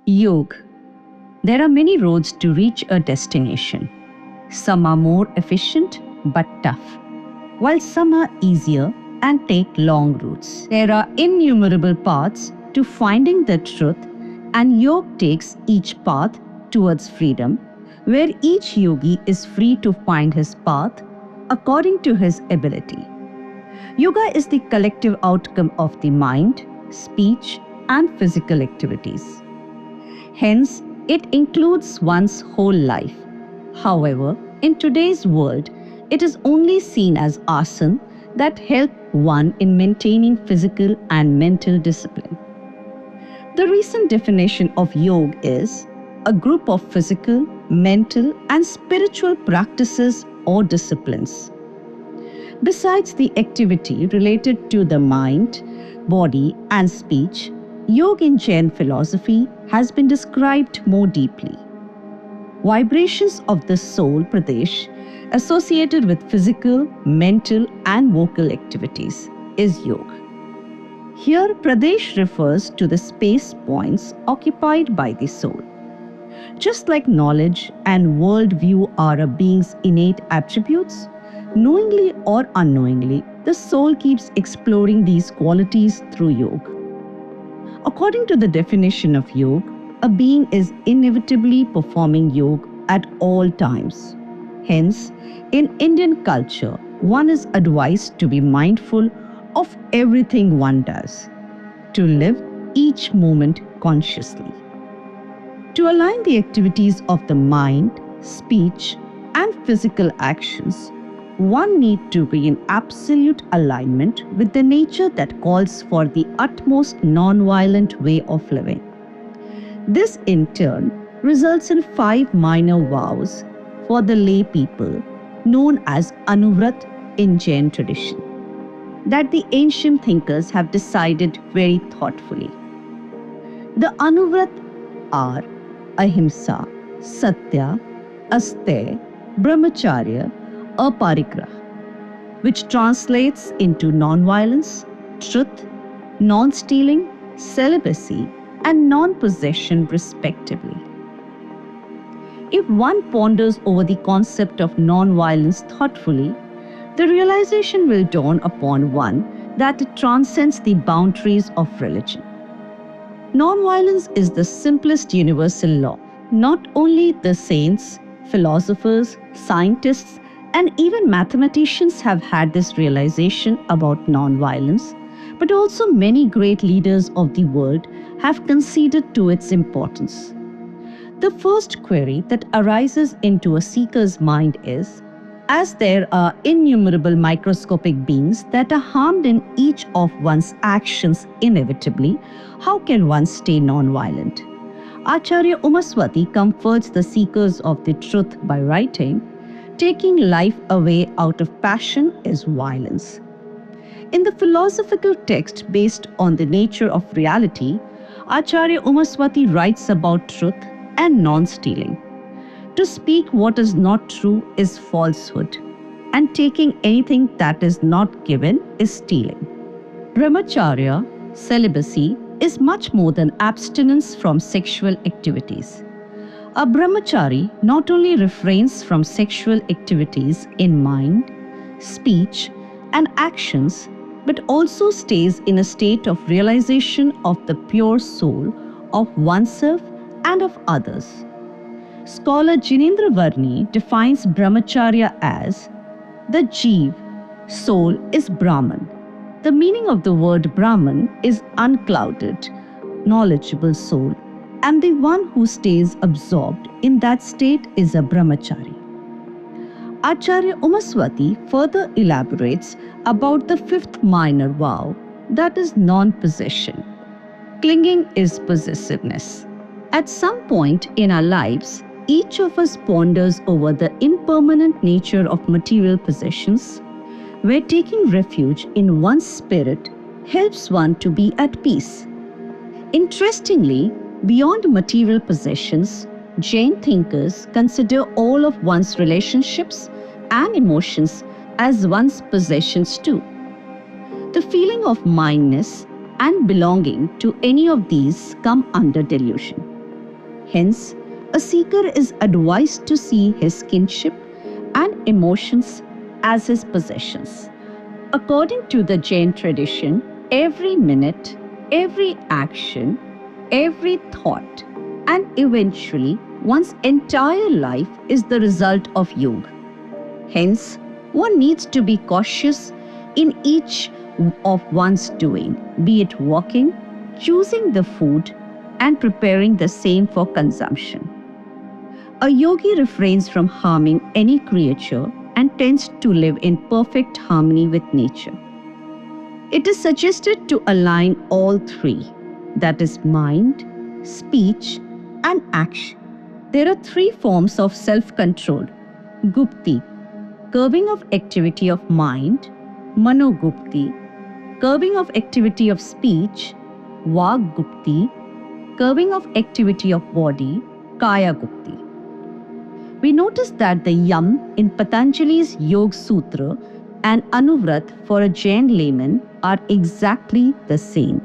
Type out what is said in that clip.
Yoga. There are many roads to reach a destination. Some are more efficient but tough, while some are easier and take long routes. There are innumerable paths to finding the truth, and yoga takes each path towards freedom, where each yogi is free to find his path according to his ability. Yoga is the collective outcome of the mind, speech, and physical activities. Hence, it includes one's whole life. However, in today's world, it is only seen as asana that help one in maintaining physical and mental discipline. The recent definition of yoga is a group of physical, mental, and spiritual practices or disciplines. Besides the activity related to the mind, body, and speech, yoga in Jain philosophy has been described more deeply. Vibrations of the soul pradesh associated with physical, mental, and vocal activities is yoga. Here, pradesh refers to the space points occupied by the soul. Just like knowledge and worldview are a being's innate attributes, knowingly or unknowingly, the soul keeps exploring these qualities through yoga. According to the definition of yoga, a being is inevitably performing yoga at all times. Hence, in Indian culture, one is advised to be mindful of everything one does, to live each moment consciously. To align the activities of the mind, speech, and physical actions, one needs to be in absolute alignment with the nature that calls for the utmost non-violent way of living. This in turn results in 5 minor vows for the lay people, known as Anuvrat in Jain tradition, that the ancient thinkers have decided very thoughtfully. The Anuvrat are Ahimsa, Satya, Asteya, Brahmacharya, Aparigraha, which translates into non-violence, truth, non-stealing, celibacy, and non-possession respectively. If one ponders over the concept of non-violence thoughtfully, the realization will dawn upon one that it transcends the boundaries of religion. Non-violence is the simplest universal law. Not only the saints, philosophers, scientists, and even mathematicians have had this realization about non-violence, but also many great leaders of the world have conceded to its importance. The first query that arises into a seeker's mind is, as there are innumerable microscopic beings that are harmed in each of one's actions inevitably, how can one stay non-violent? Acharya Umaswati comforts the seekers of the truth by writing, taking life away out of passion is violence. In the philosophical text based on the nature of reality, Acharya Umaswati writes about truth and non-stealing. To speak what is not true is falsehood, and taking anything that is not given is stealing. Brahmacharya, celibacy, is much more than abstinence from sexual activities. A brahmachari not only refrains from sexual activities in mind, speech, and actions, but also stays in a state of realization of the pure soul of oneself and of others. Scholar Jinendra Varni defines brahmacharya as the Jeev, soul is Brahman. The meaning of the word Brahman is unclouded, knowledgeable soul, and the one who stays absorbed in that state is a brahmachari. Acharya Umaswati further elaborates about the 5th minor vow, that is non-possession. Clinging is possessiveness. At some point in our lives, each of us ponders over the impermanent nature of material possessions, where taking refuge in one's spirit helps one to be at peace. Interestingly, beyond material possessions, Jain thinkers consider all of one's relationships and emotions as one's possessions too. The feeling of mindness and belonging to any of these come under delusion. Hence, a seeker is advised to see his kinship and emotions as his possessions. According to the Jain tradition, every minute, every action, every thought, and eventually one's entire life is the result of yoga. Hence, one needs to be cautious in each of one's doing, be it walking, choosing the food, and preparing the same for consumption. A yogi refrains from harming any creature and tends to live in perfect harmony with nature. It is suggested to align all three, that is, mind, speech, and action. There are three forms of self control: gupti, curbing of activity of mind; manogupti, curbing of activity of speech; vaggupti, curbing of activity of body; kaya gupti. We notice that the yam in Patanjali's Yoga Sutra and Anuvrat for a Jain layman are exactly the same.